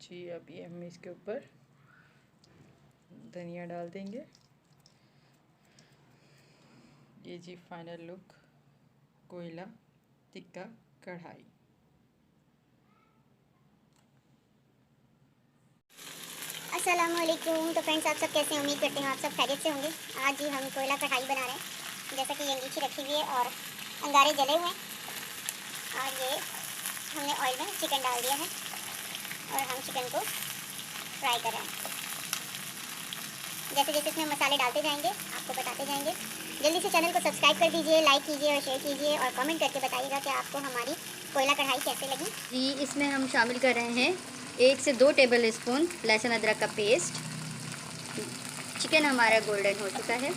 जी अब ये हम इसके ऊपर धनिया डाल देंगे। ये जी फाइनल लुक कोयला टिक्का कढ़ाई। अस्सलामुअलैकुम। तो फ्रेंड्स, आप सब कैसे हैं? उम्मीद करते हैं आप सब खैरियत से होंगे। आज ही हम कोयला कढ़ाई बना रहे हैं। जैसा कि ये अंगीठी रखी हुई है और अंगारे जले हुए हैं और ये हमने ऑयल में चिकन डाल दिया है और हम चिकन को फ्राई कर रहे हैं। जैसे जैसे इसमें मसाले डालते जाएंगे आपको बताते जाएंगे। जल्दी से चैनल को सब्सक्राइब कर दीजिए, लाइक कीजिए और शेयर कीजिए और कमेंट करके बताइएगा कि आपको हमारी कोयला कढ़ाई कैसे लगी। जी इसमें हम शामिल कर रहे हैं 1 से 2 टेबल स्पून लहसुन अदरक का पेस्ट। चिकन हमारा गोल्डन हो चुका है,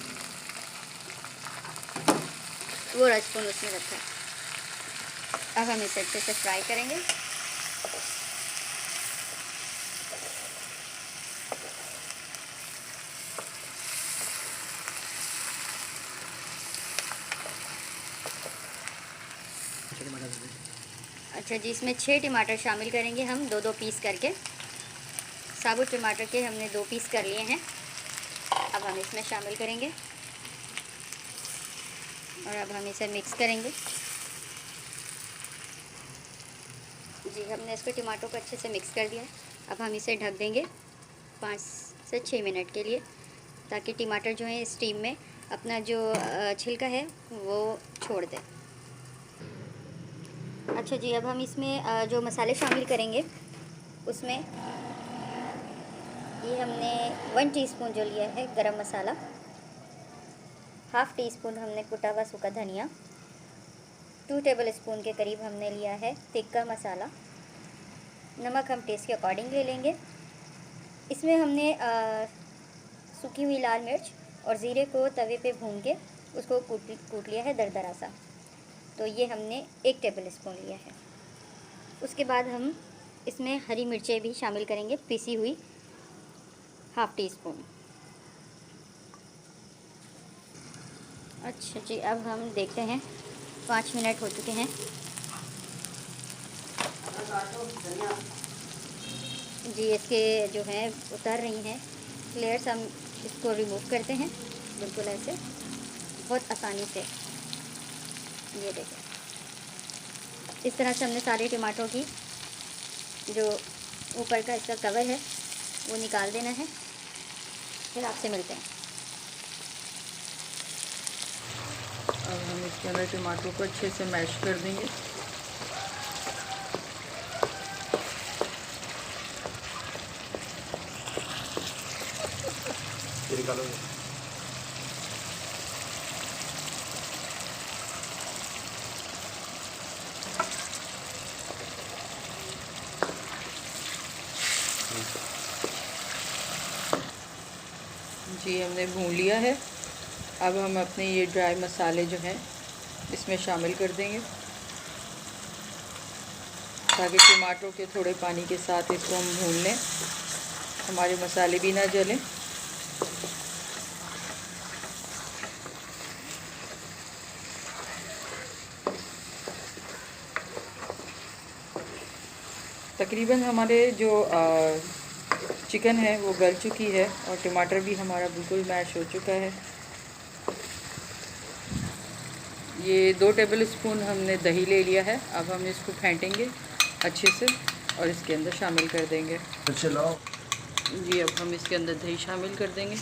वो स्पून उसमें रखा है। अब हम इसे अच्छे से फ्राई करेंगे। अच्छा जी, इसमें 6 टमाटर शामिल करेंगे हम 2-2 पीस करके। साबुत टमाटर के हमने 2 पीस कर लिए हैं। अब हम इसमें शामिल करेंगे और अब हम इसे मिक्स करेंगे। जी हमने इसको टमाटो को अच्छे से मिक्स कर दिया है। अब हम इसे ढक देंगे 5 से 6 मिनट के लिए, ताकि टमाटर जो है स्टीम में अपना जो छिलका है वो छोड़ दे। अच्छा जी, अब हम इसमें जो मसाले शामिल करेंगे उसमें ये हमने 1 टीस्पून जो लिया है गरम मसाला, ½ टीस्पून हमने कुटा हुआ सूखा धनिया, 2 टेबल स्पून के करीब हमने लिया है तिक्का मसाला, नमक हम टेस्ट के अकॉर्डिंग ले लेंगे। इसमें हमने सूखी हुई लाल मिर्च और ज़ीरे को तवे पे भून के उसको कूट लिया है दरदरा सा, तो ये हमने 1 टेबल स्पून लिया है। उसके बाद हम इसमें हरी मिर्चें भी शामिल करेंगे, पिसी हुई ½ टीस्पून। अच्छा जी, अब हम देखते हैं 5 मिनट हो चुके हैं। जी इसके जो हैं उतर रही हैं लेयर्स, हम इसको रिमूव करते हैं बिल्कुल ऐसे बहुत आसानी से। ये देखें, इस तरह से हमने सारे टमाटरों की जो ऊपर का इसका कवर है वो निकाल देना है। फिर आपसे मिलते हैं। अब हम इसके अंदर टमाटो को अच्छे से मैश कर देंगे। जी हमने भून लिया है। अब हम अपने ये ड्राई मसाले जो हैं इसमें शामिल कर देंगे, ताकि टमाटरों के थोड़े पानी के साथ इसको हम भून लें, हमारे मसाले भी ना जलें। तकरीबन हमारे जो चिकन है वो गल चुकी है और टमाटर भी हमारा बिल्कुल मैश हो चुका है। ये 2 टेबल स्पून हमने दही ले लिया है। अब हम इसको फेंटेंगे अच्छे से और इसके अंदर शामिल कर देंगे। जी अब हम इसके अंदर दही शामिल कर देंगे।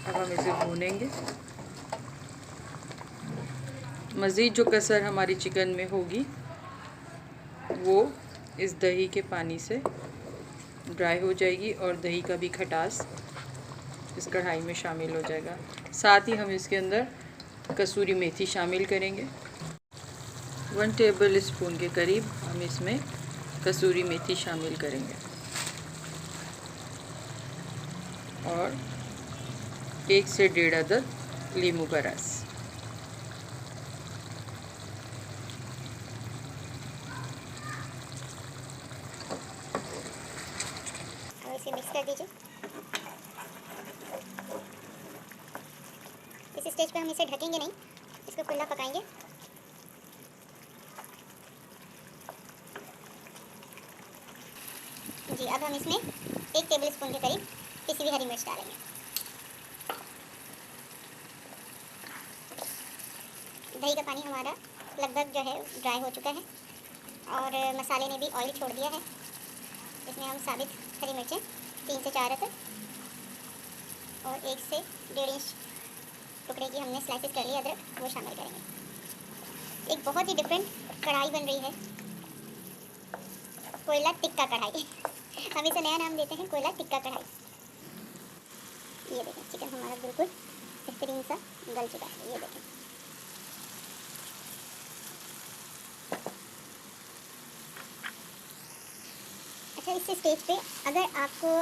अब हम इसे भूनेंगे। मज़ीद जो कसर हमारी चिकन में होगी वो इस दही के पानी से ड्राई हो जाएगी और दही का भी खटास इस कढ़ाई में शामिल हो जाएगा। साथ ही हम इसके अंदर कसूरी मेथी शामिल करेंगे। 1 टेबल स्पून के करीब हम इसमें कसूरी मेथी शामिल करेंगे और 1 से 1.5 अदद नींबू का रस। इसे मिक्स कर दीजिए। इस स्टेज पे हम इसे ढकेंगे नहीं, इसको खुला पकाएंगे। जी, अब हम इसमें 1 टेबल स्पून के करीब पिसी हुई हरी मिर्च डालेंगे। दही का पानी हमारा लगभग जो है ड्राई हो चुका है और मसाले ने भी ऑयल छोड़ दिया है। इसमें हम साबित हरी मिर्चें 3 से 4 अदरक और 1 से 1.5 इंच टुकड़े की हमने स्लाइसेस कर लिए अदरक, वो शामिल करेंगे। एक बहुत ही डिफरेंट कढ़ाई बन रही है, कोयला टिक्का कढ़ाई। हम इसे नया नाम देते हैं कोयला टिक्का कढ़ाई। ये देखें, चिकन हमारा बिल्कुल बेहतरीन सा गल चुका है। ये देखें, अच्छा इस स्टेज पे अगर आपको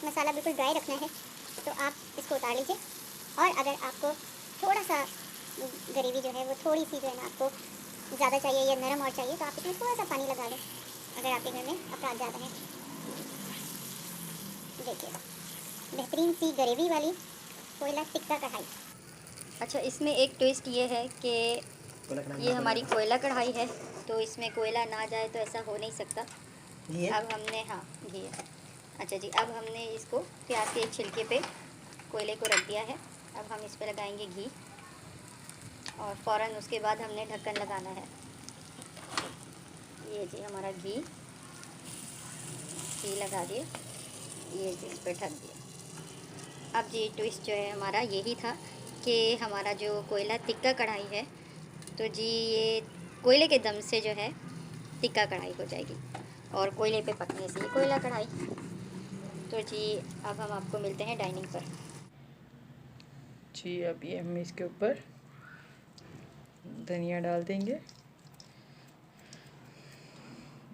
मसाला बिल्कुल ड्राई रखना है तो आप इसको उतार लीजिए, और अगर आपको थोड़ा सा ग्रेवी जो है वो थोड़ी सी जो है ना आपको ज़्यादा चाहिए या नरम और चाहिए तो आप इसमें थोड़ा सा पानी लगा लें, अगर आपके घर में अफराद ज़्यादा हैं। देखिए, बेहतरीन सी ग्रेवी वाली कोयला टिक्का कढ़ाई। अच्छा, इसमें एक ट्विस्ट ये है कि ये हमारी कोयला कढ़ाई है, तो इसमें कोयला ना जाए तो ऐसा हो नहीं सकता। अब हमने, हाँ घी है। अच्छा जी, अब हमने इसको प्याज के एक छिलके पे कोयले को रख दिया है। अब हम इस पर लगाएंगे घी और फ़ौरन उसके बाद हमने ढक्कन लगाना है। ये जी हमारा घी लगा दिए, ये जी इस पर ढक दिया। अब जी ट्विस्ट जो है हमारा यही था कि हमारा जो कोयला टिक्का कढ़ाई है, तो जी ये कोयले के दम से जो है टिक्का कढ़ाई हो जाएगी और कोयले पे पकने से ये कोयला कढ़ाई। तो जी अब हम आपको मिलते हैं डाइनिंग पर। जी, अब ये हम इसके ऊपर धनिया डाल देंगे।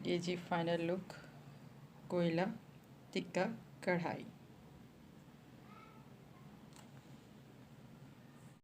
ये जी फाइनल लुक कोयला टिक्का कढ़ाई।